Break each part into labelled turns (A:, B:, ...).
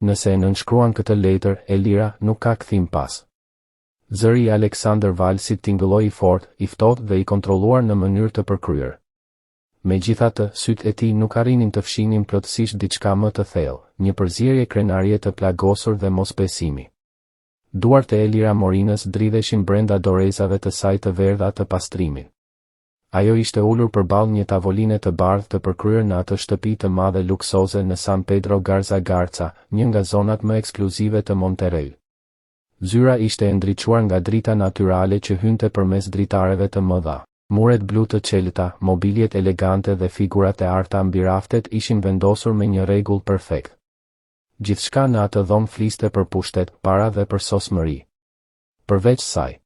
A: Nëse e nënshkruan këtë letër, Elira nuk ka kthim pas. Zëri i Alexander Valsit tingëlloi i fortë, i ftohtë dhe i kontrolluar në mënyrë të përkryer. Megjithatë, sytë e tij nuk arrinin të fshinin plotësisht diçka më të thellë, një përzierje krenarie të plagosur dhe mosbesimi. Duart e Elira Morinës dridheshin brenda dorezave të saj të verdha të pastrimit. Ajo ishte ulur përballë një tavoline të bardhë të përkryer në atë shtëpi të madhe luksoze në San Pedro Garza Garza, një nga zonat më ekskluzive të Monterrey. Zyra ishte e ndriçuar nga drita natyrale që hynte përmes dritareve të mëdha. Muret blu të qelta, mobiljet elegante dhe figurat e arta mbi raftet ishin vendosur me një rregull perfekt. Gjithçka në atë dhomë fliste për pushtet, para dhe për sosmëri. Përveç saj.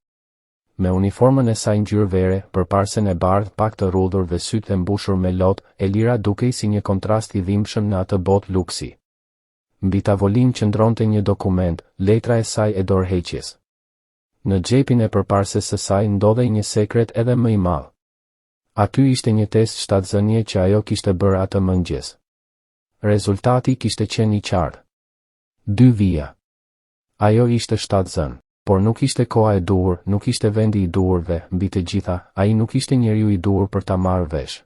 A: Me uniformën e saj ngjyrë vere, përparsen e bardhë pak të rrudhur dhe sytë e mbushur me lot, Elira dukej si një kontrast i dhimbshëm në atë botë luksi. Mbi tavolinë qëndronte një dokument, letra e saj e dorëheqjes. Në xhepin e përparses së saj ndodhej një sekret edhe më i madh. Aty ishte një test shtatzënie që ajo kishte bërë atë mëngjes. Rezultati kishte qenë i qartë. 2 vija. Ajo ishte shtatzën, por nuk ishte koha e duhur, nuk ishte vendi i duhur dhe, mbi të gjitha, ai nuk ishte njeriu i duhur për ta marrë vesh.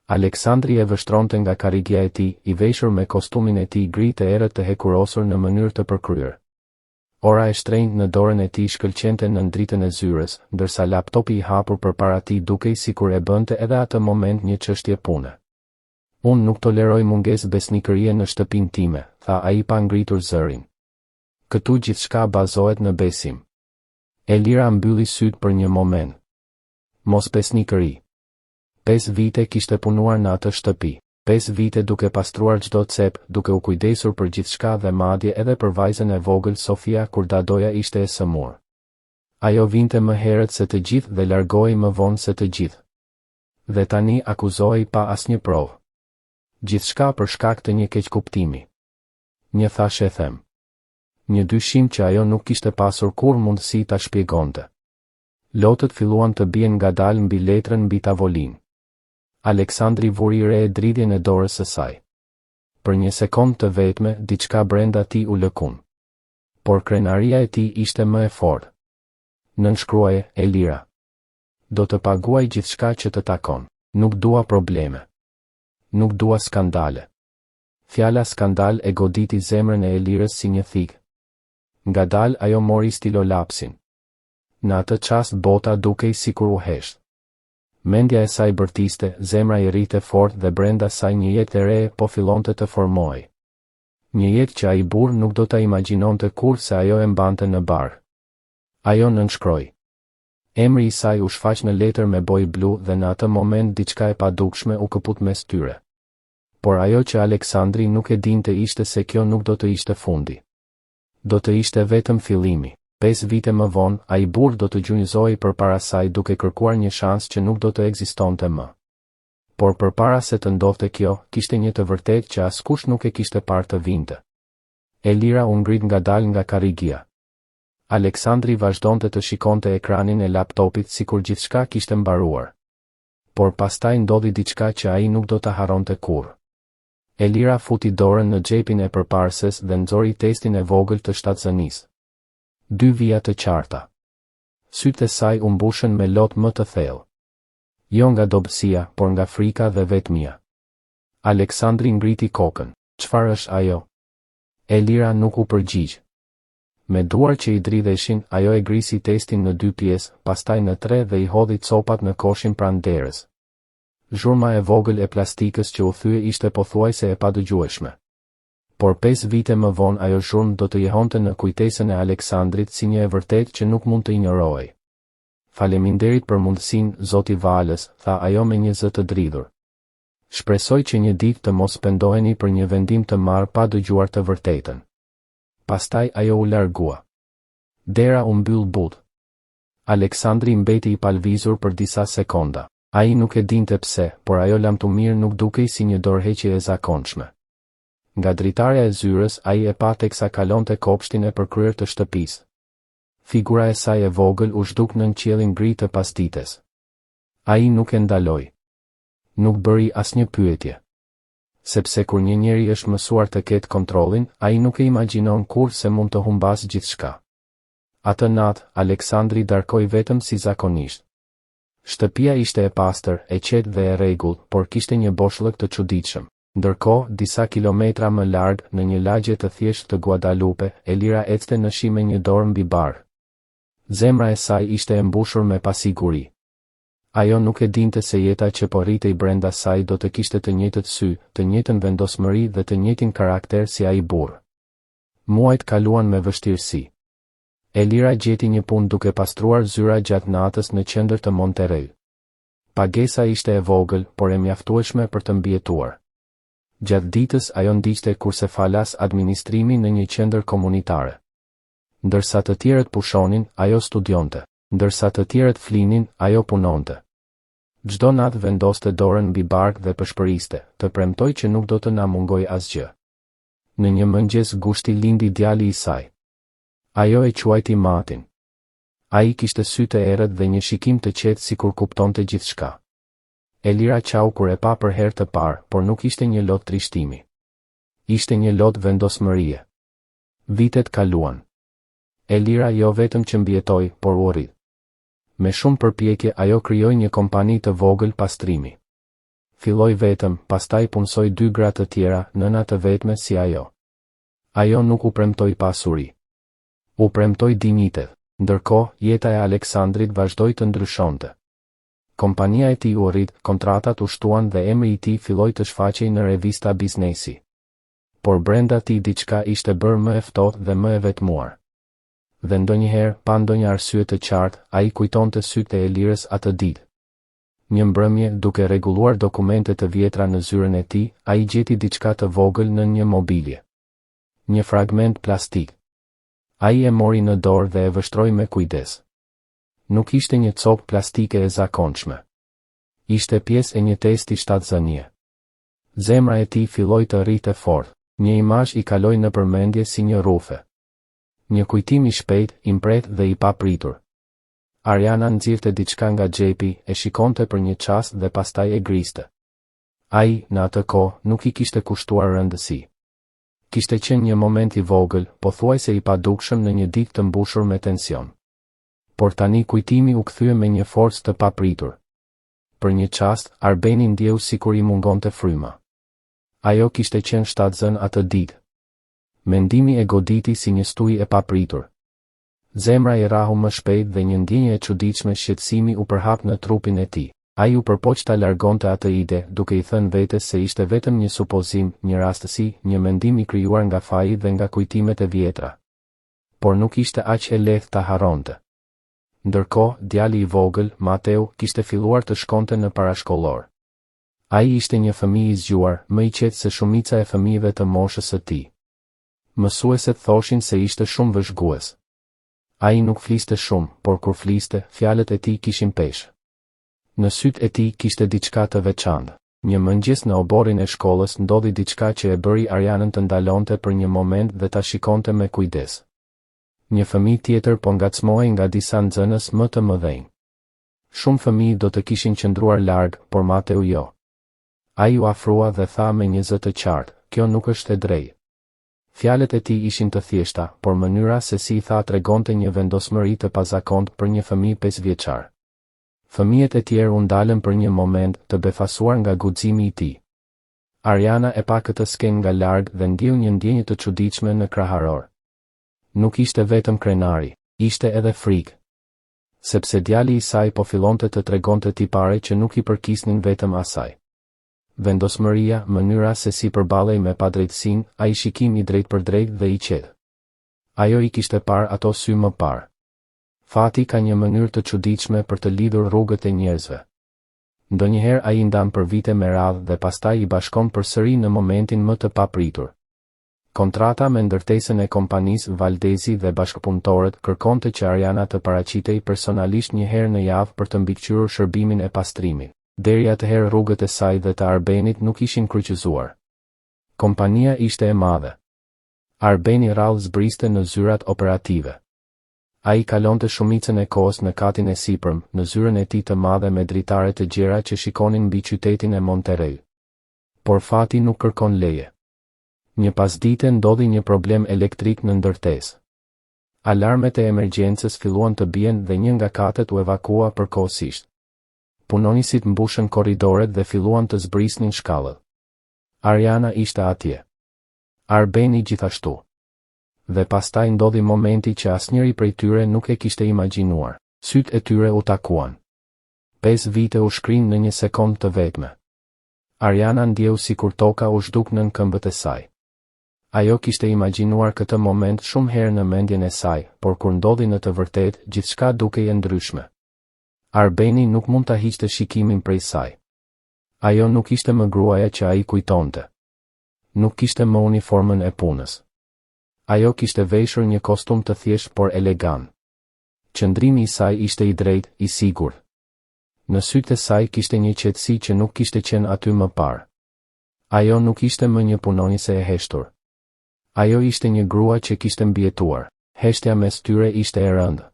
A: Aleksandri e vështronte nga karrigja e tij, i veshur me kostumin e tij gri të errët të hekurosur në mënyrë të përkryer. Ora e shtrenjtë në dorën e tij shkëlqente në dritën e zyrës, ndërsa laptopi i hapur përpara tij dukej sikur e bënte edhe atë moment një çështje pune. Unë nuk toleroj mungesë besnikërie në shtëpinë time, tha ai pa ngritur zërin. Këtu gjithçka bazohet në besim. Elira mbylli syt për një moment. Mos besnikëri. 5 vite kishte punuar në atë shtëpi. 5 vite duke pastruar çdo cep, duke u kujdesur për gjithçka dhe madje edhe për vajzën e vogël Sofia kur dadoja ishte e sëmur. Ajo vinte më herët se të gjithë dhe largohej më vonë se të gjithë. Dhe tani akuzohej pa asnjë provë. Gjithçka për shkak të një keqkuptimi. Një thashë them. Një dyshim që ajo nuk kishte pasur kur mundësi ta shpjegonte. Lotët filluan të bien ngadalë mbi letrën mbi tavolinë. Aleksandri vuri re e dridhjen e dorës së saj. Për një sekond të vetme, diçka brenda tij u lëkun. Por krenaria e tij ishte më e fortë. Nënshkruaje, Elira. Do të paguaj gjithçka që të takon. Nuk dua probleme. Nuk dua skandale. Fjala skandal e goditi zemrën e Elirës si një thikë. Ngadalë ajo mori stilolapsin. Në atë çast bota dukej sikur u hesht. Mendja e saj bërtiste, zemra i rrite fort dhe brenda saj një jetë e re po fillonte të formohej. Një jetë që ai burr nuk do ta imagjinonte kur se ajo e mbante në bar. Ajo nënshkroi. Emri i saj u shfaq në letër me bojë blu dhe në atë moment diçka e padukshme u këput mes tyre. Por ajo që Aleksandri nuk e dinte ishte se kjo nuk do të ishte fundi. Do të ishte vetëm fillimi. 5 vite më vonë, ai burr do të gjunjëzohej përpara saj duke kërkuar një shans që nuk do të ekzistonte më. Por përpara se të ndodhte kjo, kishte një të vërtetë që askush nuk e kishte parë të vinte. Elira u ngrit ngadalë nga karrigia. Aleksandri vazhdonte të shikonte ekranin e laptopit sikur gjithçka kishte mbaruar. Por pastaj ndodhi diçka që ai nuk do ta harronte kurrë. Elira futi dorën në xhepin e përparses dhe nxori testin e vogël të shtatzënisë. 2 vija të qarta. Sytë e saj u mbushën me lot më të thellë. Jo nga dobësia, por nga frika dhe vetmia. Aleksandri ngriti kokën. Çfarë është ajo? Elira nuk u përgjigj. Me duar që i dridheshin, ajo e grisi testin në 2 pjesë, pastaj në 3 dhe i hodhi copat në koshin pranë derës. Zhurma e vogël e plastikës që u thye ishte pothuajse e padëgjueshme. Por 5 vite më vonë ajo zhurmë do të jehonte në kujtesën e Aleksandrit si një e vërtetë që nuk mund të injorohej. Faleminderit për mundësinë, zoti Valës, tha ajo me një zë të dridhur. Shpresoj që një ditë të mos pendoheni për një vendim të marrë pa dëgjuar të vërtetën. Pastaj ajo u largua. Dera u mbyll butë. Aleksandri mbeti i palvizur për disa sekonda. Ai nuk e dinte pse, por ajo lamtumir nuk dukej si një dorëheqje e zakonshme. Nga dritarja e zyrës, ai e pa teksa kalonte kopshtin e përkryer të shtëpisë. Figura e saj e vogël u zhduk nën qiellin gri të pasdites. Ai nuk e ndaloi. Nuk bëri asnjë pyetje. Sepse kur një njeri është mësuar të ketë kontrollin, ai nuk e imagjinon kur se mund të humbas gjithçka. Atë natë, Aleksandri darkoi vetëm si zakonisht. Shtëpia ishte e pastër, e qetë dhe e rregullt, por kishte një boshllëk të çuditshëm. Ndërkohë, disa kilometra më larg, në një lagje të thjeshtë të Guadalupe, Elira ecte në shi me një dorë mbi barë. Zemra e saj ishte e mbushur me pasiguri. Ajo nuk e dinte se jeta që po rritej brenda saj do të kishte të njëjtët sy, të njëjtën vendosmëri dhe të njëjtin karakter si ai burr. Muajt kaluan me vështirësi. Elira gjeti një punë duke pastruar zyra gjatë natës në qendër të Monterrey. Pagesa ishte e vogël, por e mjaftueshme për të mbijetuar. Gjatë ditës ajo ndiqte kurse falas administrimi në një qendër komunitare. Ndërsa të tjerët pushonin, ajo studionte. Ndërsa të tjerët flinin, ajo punonte. Çdo natë vendoste dorën mbi bark dhe pëshpëriste, të premtoj që nuk do të na mungoj asgjë. Në një mëngjes gushti lindi djali i saj. Ajo e quajti Matin. Ai kishte sy të errët dhe një shikim të qetë sikur kuptonte gjithçka. Elira qau kur e pa për herë të parë, por nuk ishte një lot trishtimi. Ishte një lot vendosmërie. Vitet kaluan. Elira jo vetëm që mbijetoi, por u rrit. Me shumë përpjekje ajo krijoi një kompani të vogël pastrimi. Filloi vetëm, pastaj punsoi 2 gra të tjera, nëna të vetme si ajo. Ajo nuk u premtoi pasuri. U premtoi dinjitet. Ndërkohë, jeta e Aleksandrit vazhdoi të ndryshonte. Kompania e tij u rrit, kontratat u shtuan dhe emri i tij filloi të shfaqej në revista biznesi. Por brenda tij diçka ishte bërë më e ftohtë dhe më e vetmuar. Dhe ndonjëherë, pa ndonjë arsye të qartë, ai kujtonte sytë e Elirës atë ditë. Një mbrëmje, duke rregulluar dokumente të vjetra në zyrën e tij, ai gjeti diçka të vogël në një mobilje. Një fragment plastik. Ai e mori në dorë dhe e vështroi me kujdes. Nuk ishte një copë plastike e zakonshme. Ishte pjesë e një testi shtatzënie. Zemra e tij filloi të rrite fort. Një imazh i kaloi në përmendje si një rufe. Një kujtim i shpejt, i mbret dhe i papritur. Ariana nxirrte diçka nga xhepi, e shikonte për një çast dhe pastaj e griste. Ai, në atë kohë, nuk i kishte kushtuar rëndësi. Kishte qenë një moment i vogël, pothuajse i padukshëm në një ditë të mbushur me tension. Por tani kujtimi u kthye me një forcë të papritur. Për një çast, Arbeni ndjeu sikur i mungonte fryma. Ajo kishte qenë shtatzën atë ditë. Mendimi e goditi si një stuj e papritur. Zemra i rahu më shpejt dhe një ndjenjë e çuditshme shqetësimi u përhap në trupin e tij. Ai u përpoq ta largonte atë ide, duke i thënë vetes se ishte vetëm një supozim, një rastësi, një mendim i krijuar nga faji dhe nga kujtimet e vjetra. Por nuk ishte aq e lehtë ta harronte. Ndërkohë, djali i vogël, Mateu, kishte filluar të shkonte në parashkollor. Ai ishte një fëmijë i zgjuar, më i qetë se shumica e fëmijëve të moshës së tij. Mësueset thoshin se ishte shumë vëzhgues. Ai nuk fliste shumë, por kur fliste, fjalët e tij kishin peshë. Në sytë e tij kishte diçka të veçantë. Një mëngjes në oborin e shkollës ndodhi diçka që e bëri Arianën të ndalonte për një moment dhe ta shikonte me kujdes. Një fëmijë tjetër po ngacmohej nga disa nxënës më të mëdhenj. Shumë fëmijë do të kishin qëndruar larg, por Mateu jo. Ai u afrua dhe tha me një zë të qartë, "Kjo nuk është e drejtë." Fjalët e tij ishin të thjeshta, por mënyra se si i tha tregonte një vendosmëri të pazakontë për një fëmijë 5 vjeçar. Fëmijët e tjerë u ndalën për një moment, të befasuar nga guximi i tij. Ariana e pa këtë skenë nga larg dhe ndjeu një ndjenjë të çuditshme në kraharor. Nuk ishte vetëm krenari, ishte edhe frikë. Sepse djali i saj po fillonte të tregonte tipare që nuk i përkisnin vetëm asaj. Vendosmëria, mënyra se si përballej me padrejtësinë, ai shikim i drejt për drejt dhe i qetë. Ajo i kishte parë ato sy më parë. Fati ka një mënyrë të çuditshme për të lidhur rrugët e njerëzve. Ndonjëherë ai ndan për vite me radhë dhe pastaj i bashkon përsëri në momentin më të papritur. Kontrata me ndërtesën e kompanisë Valdezi dhe bashkëpunëtorët kërkonte që Ariana të paraqitej personalisht një herë në javë për të mbikëqyrur shërbimin e pastrimit. Deri atëherë rrugët e saj dhe të Arbenit nuk ishin kryqëzuar. Kompania ishte e madhe. Arbeni rrallë zbriste në zyrat operative. Ai kalonte shumicën e kohës në katin e sipërm, në zyrën e tij të madhe me dritare të gjera që shikonin mbi qytetin e Monterrey. Por fati nuk kërkon leje. Një pasdite ndodhi një problem elektrik në ndërtesë. Alarmet e emergjencës filluan të bien dhe një nga katet u evakua përkohësisht. Punonisit mbushën korridoret dhe filluan të zbrisnin shkallët. Ariana ishte atje. Arbeni gjithashtu. Dhe pastaj ndodhi momenti që asnjëri prej tyre nuk e kishte imagjinuar. Sytë e tyre u takuan. 5 vite u shkrin në një sekond të vetme. Ariana ndjeu sikur toka u zhduk nën këmbët e saj. Ajo kishte imagjinuar këtë moment shumë herë në mendjen e saj, por kur ndodhi në të vërtetë, gjithçka dukej e ndryshme. Arbeni nuk mund ta hiqte shikimin prej saj. Ajo nuk ishte më gruaja që ai kujtonte. Nuk kishte më uniformën e punës. Ajo kishte veshur një kostum të thjeshtë por elegant. Qëndrimi i saj ishte i drejtë, i sigurt. Në sytë e saj kishte një qetësi që nuk kishte qenë aty më parë. Ajo nuk ishte më një punonjëse e heshtur. Ajo ishte një grua që kishte mbijetuar. Heshtja mes tyre ishte e rëndë.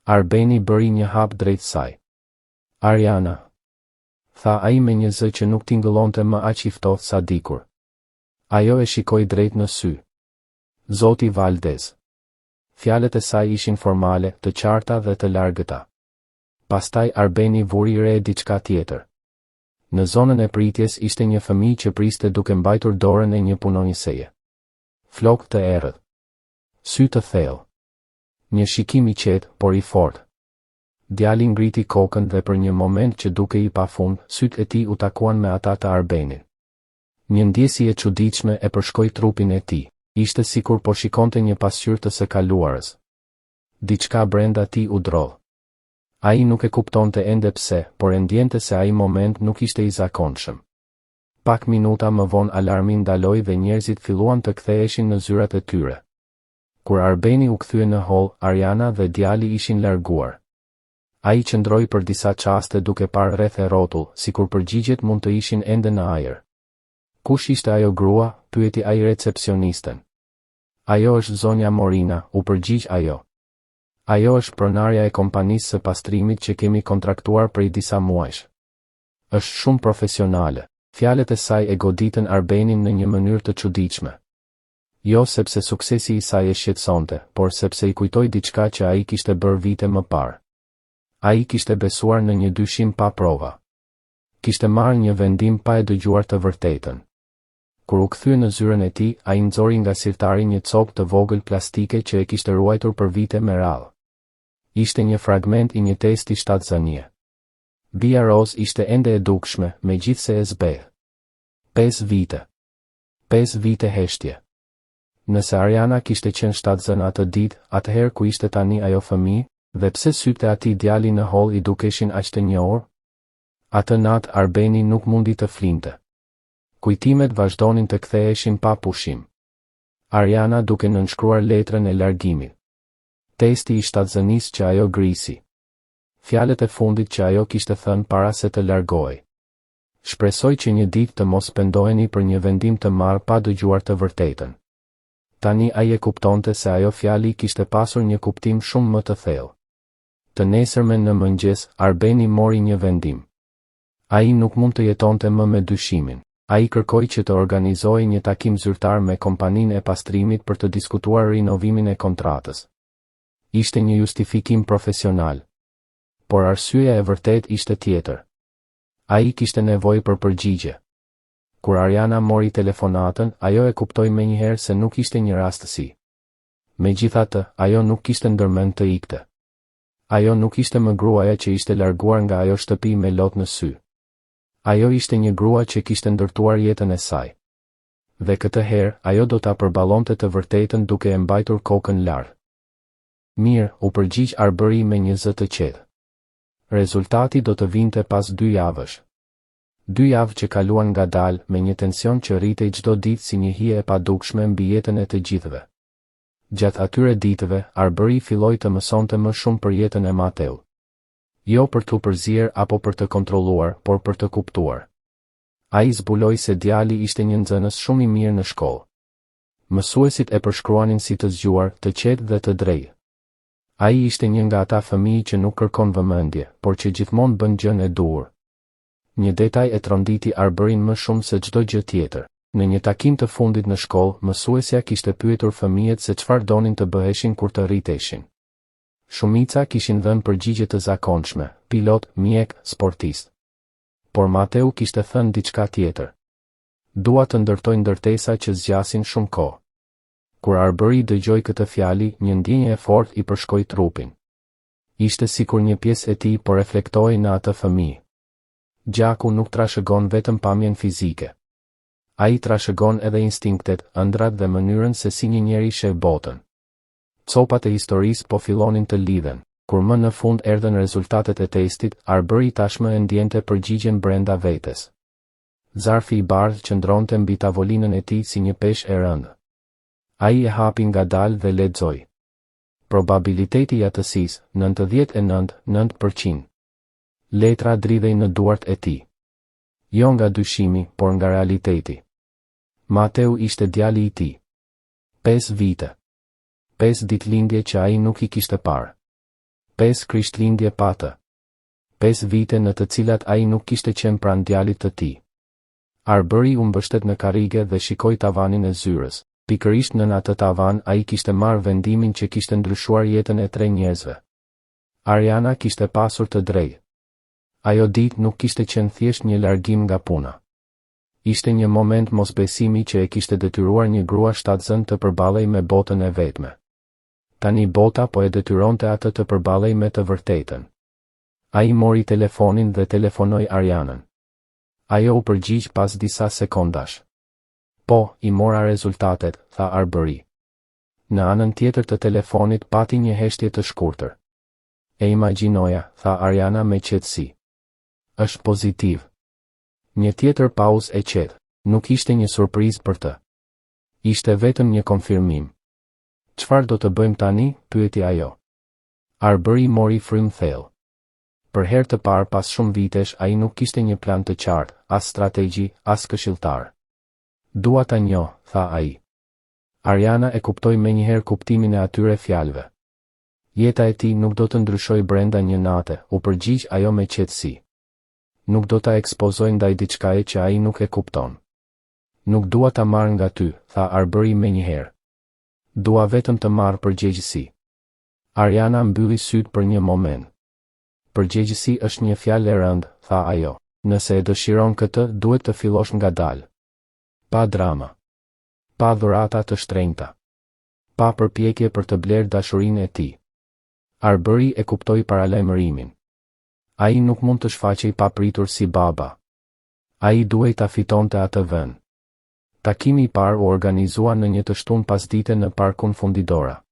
A: Arbeni bëri një hap drejt saj. Ariana, tha ai me një zë që nuk tingëllonte më aq i ftohtë sa dikur. Ajo e shikoi drejt në sy. Zoti Valdez. Fjalët e saj ishin formale, të qarta dhe të largëta. Pastaj Arbeni vuri re diçka tjetër. Në zonën e pritjes ishte një fëmijë që priste duke mbajtur dorën e një punonjëseje. Flokë të errët. Sy të thellë. Një shikim i qetë, por i fortë. Djali ngriti kokën dhe për një moment që dukej i pafund, sytë e tij u takuan me ata të Arbenit. Një ndjesi e çuditshme e përshkoi trupin e tij. Ishte sikur po shikonte një pasqyrë të së kaluarës. Diçka brenda tij u drodh. Ai nuk e kuptonte ende pse, por e ndjente se ai moment nuk ishte i zakonshëm. Pak minuta më vonë alarmi ndaloi dhe njerëzit filluan të ktheheshin në zyrat e tyre. Kur Arbeni u kthye në hol, Ariana dhe djali ishin larguar. Ai qëndroi për disa çaste duke parë rreth e rrotull, sikur përgjigjet mund të ishin ende në ajër. Kush ishte ajo grua? Pyeti ai recepcionisten. Ajo është zonja Morina, u përgjigj ajo. Ajo është pronarja e kompanisë së pastrimit që kemi kontraktuar prej disa muajsh. Është shumë profesionale. Fjalët e saj e goditën Arbenin në një mënyrë të çuditshme. Jo sepse suksesi i saj e shqetësonte, por sepse i kujtoi diçka që ai kishte bërë vite më parë. Ai kishte besuar në një dyshim pa prova. Kishte marrë një vendim pa e dëgjuar të vërtetën. Kur u kthye në zyrën e tij, ai nxori nga sirtari një copë të vogël plastike që e kishte ruajtur për vite me radhë. Ishte një fragment i një testi shtatzanie. Bia Rose ishte ende e dukshme, megjithse e zbeh. 5 vite. 5 vite heshtje. Nëse Ariana kishte qenë shtatzën atë ditë, atëherë ku ishte tani ajo fëmijë, dhe pse sytë e atij djali në hol i dukeshin aq të njohur? Atë natë Arbeni nuk mundi të flinte. Kujtimet vazhdonin të ktheheshin pa pushim. Ariana duke nënshkruar letrën e largimit. Testi i shtatzënisë që ajo grisi. Fjalët e fundit që ajo kishte thënë para se të largohej. Shpresoj që një ditë të mos pendoheni për një vendim të marrë pa dëgjuar të vërtetën. Tani ai e kuptonte se ajo fjali kishte pasur një kuptim shumë më të thellë. Të nesërmen në mëngjes, Arbeni mori një vendim. Ai nuk mund të jetonte më me dyshimin. Ai kërkoi që të organizojë një takim zyrtar me kompaninë e pastrimit për të diskutuar rinovimin e kontratës. Ishte një justifikim profesional. Por arsyeja e vërtet ishte tjetër. Ai kishte nevojë për përgjigje. Kur Ariana mori telefonatën, ajo e kuptoi menjëherë se nuk ishte një rastësi. Megjithatë, ajo nuk kishte ndërmend të ikte. Ajo nuk ishte më gruaja që ishte larguar nga ajo shtëpi me lot në sy. Ajo ishte një grua që kishte ndërtuar jetën e saj. Dhe këtë herë, ajo do ta përballonte të vërtetën duke e mbajtur kokën lart. Mirë, u përgjigj Arbëri me një zë të qetë. Rezultati do të vinte pas 2 javësh. 2 javë që kaluan ngadalë me një tension që rritej çdo ditë si një hije e padukshme mbi jetën e të gjithëve. Gjatë atyre ditëve, Arbëri filloi të mësonte më shumë për jetën e Mateu. Jo për të përzier apo për të kontrolluar, por për të kuptuar. Ai zbuloi se djali ishte një nxënës shumë i mirë në shkollë. Mësuesit e përshkruanin si të zgjuar, të qetë dhe të drejtë. Ai ishte një nga ata fëmijë që nuk kërkon vëmendje, por që gjithmonë bën gjën e duhur. Një detaj e tronditi Arberin më shumë se çdo gjë tjetër. Në një takim të fundit në shkollë, mësuesja kishte pyetur fëmijët se çfarë donin të bëheshin kur të rriteshin. Shumica kishin dhënë përgjigje të zakonshme: pilot, mjek, sportist. Por Mateu kishte thënë diçka tjetër. Dua të ndërtoj ndërtesa që zgjasin shumë kohë. Kur Arberi dëgjoi këtë fjali, një ndjenjë e fortë i përshkoi trupin. Ishte sikur një pjesë e tij po reflektoi në atë fëmijë. Gjaku nuk trashëgon vetëm pamjen fizike. Ai trashëgon edhe instinktet, ëndrat dhe mënyrën se si një njeri sheh botën. Copat e historisë po fillonin të lidhen. Kur më në fund erdhën rezultatet e testit, Arberi tashmë e ndjente përgjigjen brenda vetes. Zarfi i bardhë qëndronte mbi tavolinën e tij si një peshë e rëndë. Ai e hapi ngadalë dhe lexoi. Probabiliteti i atësisë, 99.9%. Letra dridhej në duart e tij. Jo nga dyshimi, por nga realiteti. Mateu ishte djali i tij. 5 vite. 5 ditëlindje që ai nuk i kishte parë. 5 krishtlindje pa të. 5 vite në të cilat ai nuk kishte qenë pranë djalit të tij. Arberi u mbështet në karrige dhe shikoi tavanin e zyrës. Pikërisht në atë tavan ai kishte marrë vendimin që kishte ndryshuar jetën e 3 njerëzve. Ariana kishte pasur të drejtë. Ajo ditë nuk kishte qenë thjesht një largim nga puna. Ishte një moment mosbesimi që e kishte detyruar një grua shtatzën të përballej me botën e vetme. Tani bota po e detyronte atë të përballej me të vërtetën. Ai mori telefonin dhe telefonoi Arianën. Ajo u përgjigj pas disa sekondash. Po, i mora rezultatet, tha Arberi. Në anën tjetër të telefonit pati një heshtje të shkurtër. E imagjinoja, tha Ariana me qetësi. Është pozitiv. Një tjetër pauzë e qetë. Nuk ishte një surprizë për të. Ishte vetëm një konfirmim. Çfarë do të bëjmë tani? Pyeti ajo. Arberi mori frymë thellë. Për herë të parë pas shumë vitesh ai nuk kishte një plan të qartë, as strategji, as këshilltar. Dua ta njoh, tha ai. Ariana e kuptoi menjëherë kuptimin e atyre fjalëve. Jeta e tij nuk do të ndryshoj brenda një nate, u përgjigj ajo me qetësi. Nuk do ta ekspozoj ndaj diçkaje që ai nuk e kupton. Nuk dua ta marr nga ty, tha Arberi menjëherë. Dua vetëm të marr përgjegjësi. Ariana mbylli syt për një moment. Përgjegjësi është një fjalë e rëndë, tha ajo. Nëse e dëshiron këtë, duhet të fillosh ngadalë. Pa drama. Pa dhurata të shtrenjta. Pa përpjekje për të blerë dashurinë e tij. Arberi e kuptoi paralajmërimin. Ai nuk mund të shfaqej pa pritur si baba. Ai duhej ta fitonte atë vend. Takimi i parë u organizua në një të shtunë pasdite në parkun Fundidora.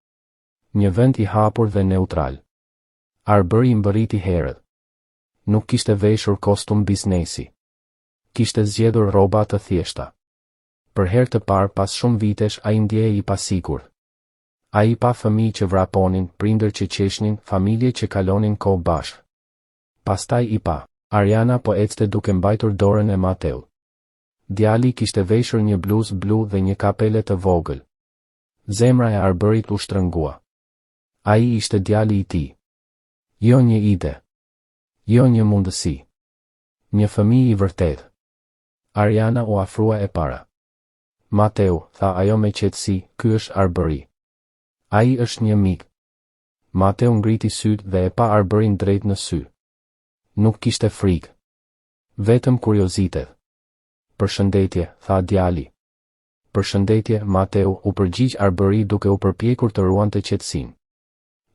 A: Një vend i hapur dhe neutral. Arberi mbërriti herët. Nuk kishte veshur kostum biznesi. Kishte zgjedhur rroba të thjeshta. Për herë të parë pas shumë vitesh ai ndjehej i pasigurt. Ai pa fëmijë që vraponin, prindër që qeshnin, familje që kalonin kohë bashkë. Pastaj i pa. Ariana po ecte duke mbajtur dorën e Mateu. Djali kishte veshur një bluzë blu dhe një kapele të vogël. Zemra e Arberit u shtrëngua. Ai ishte djali i tij. Jo një ide. Jo një mundësi. Një fëmijë i vërtet. Ariana u afrua e para. Mateu, tha ajo me qetësi, ky është Arberi. Ai është një mik. Mateu ngriti sytë dhe e pa Arberin drejt në sy. Nuk kishte frikë. Vetëm kuriozitet. Përshëndetje, tha djali. Përshëndetje, Mateu, u përgjigj Arberi duke u përpjekur të ruante qetësinë.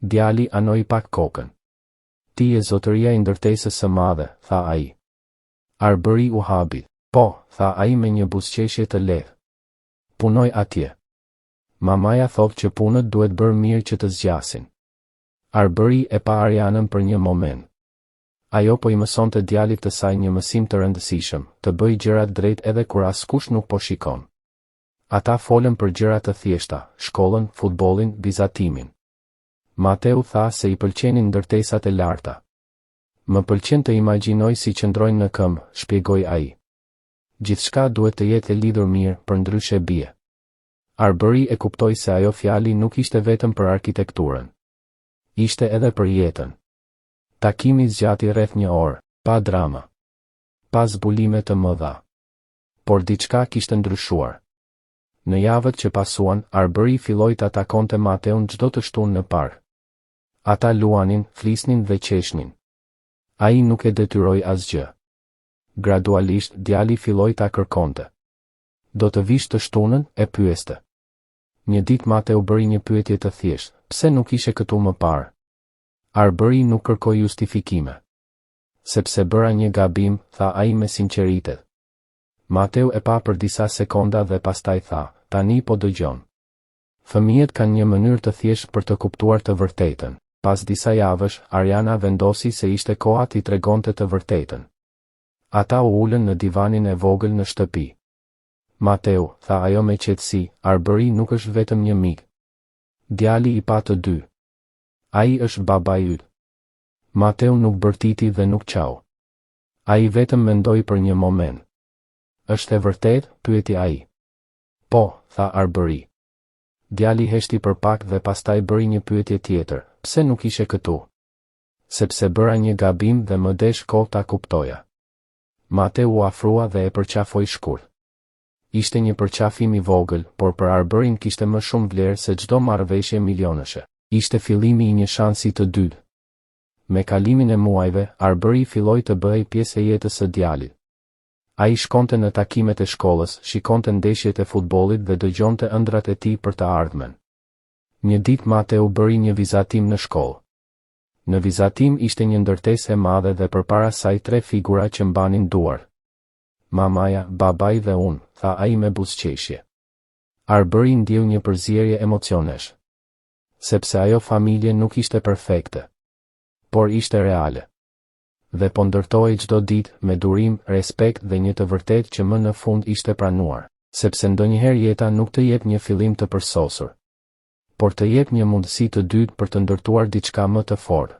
A: Djali anoi pak kokën. Ti je zotëria e ndërtesës së madhe, tha ai. Arberi u habi. Po, tha ai me një buzëqeshje të lehtë. Punoj atje. Mamaja thotë që punët duhet bërë mirë që të zgjasin. Arberi e pa Arianën për një moment. Ajo po i mësonte djalit të saj një mësim të rëndësishëm, të bëj gjërat drejt edhe kur askush nuk po shikon. Ata folën për gjëra të thjeshta, shkollën, futbollin, vizatimin. Mateu tha se i pëlqenin ndërtesat e larta. Më pëlqen të imagjinoj si qëndrojnë në këmbë, shpjegoi ai. Gjithçka duhet të jetë e lidhur mirë, përndryshe bie. Arberi e kuptoi se ajo fjali nuk ishte vetëm për arkitekturën. Ishte edhe për jetën. Takimi zgjati rreth 1 orë, pa drama. pas zbulime të mëdha. Por diçka kishte ndryshuar. Në javët që pasuan, Arbery filloi ta takonte Mateun çdo të shtunë në park. Ata luanin, flisnin dhe qeshnin. Ai nuk e detyroi asgjë. Gradualisht djali filloi ta kërkonte. Do të vish të shtunën, e pyeste. Një ditë Mateu bëri një pyetje të thjeshtë, pse nuk ishe këtu më parë? Arbery nuk kërkoi justifikime. Sepse bëra një gabim, tha ai me sinqeritet. Mateu e pa për disa sekonda dhe pastaj tha, tani po dëgjon. Fëmijët kanë një mënyrë të thjeshtë për të kuptuar të vërtetën. Pas disa javësh, Ariana vendosi se ishte koha t'i tregonte të vërtetën. Ata u ulën në divanin e vogël në shtëpi. Mateu, tha ajo me qetësi, Arbery nuk është vetëm një mik. Djali i pa të dy. Ai është babai yt. Mateu nuk bërtiti dhe nuk qau. Ai vetëm mendoi për një moment. Është e vërtet, pyeti ai. Po, tha Arbery. Djali heshti për pak dhe pastaj bëri një pyetje tjetër, pse nuk ishe këtu? Sepse bëra një gabim dhe më desh kohë ta kuptoja. Mateu u afrua dhe e përqafoi shkurt. Ishte një përqafim i vogël, por për Arberin kishte më shumë vlerë se çdo marrëveshje milionëshe. Ishte fillimi i një shansi të dytë. Me kalimin e muajve, Arbery filloi të bëhej pjesë e jetës së djalit. Ai shkonte në takimet e shkollës, shikonte ndeshjet e futbollit dhe dëgjonte ëndrat e tij për të ardhmen. Një ditë Mateu bëri një vizatim në shkollë. Në vizatim ishte një ndërtesë e madhe dhe përpara saj 3 figura që mbanin duar. Mamaja, babai dhe unë, tha ai me buzëqeshje. Arbery ndjeu një përzierje emocionesh. Sepse ajo familje nuk ishte perfekte. Por ishte reale. Dhe po ndërtohej çdo ditë me durim, respekt dhe një të vërtetë që më në fund ishte pranuar, sepse ndonjëherë jeta nuk të jep një fillim të përsosur, por të jep një mundësi të dytë për të ndërtuar diçka më të fortë.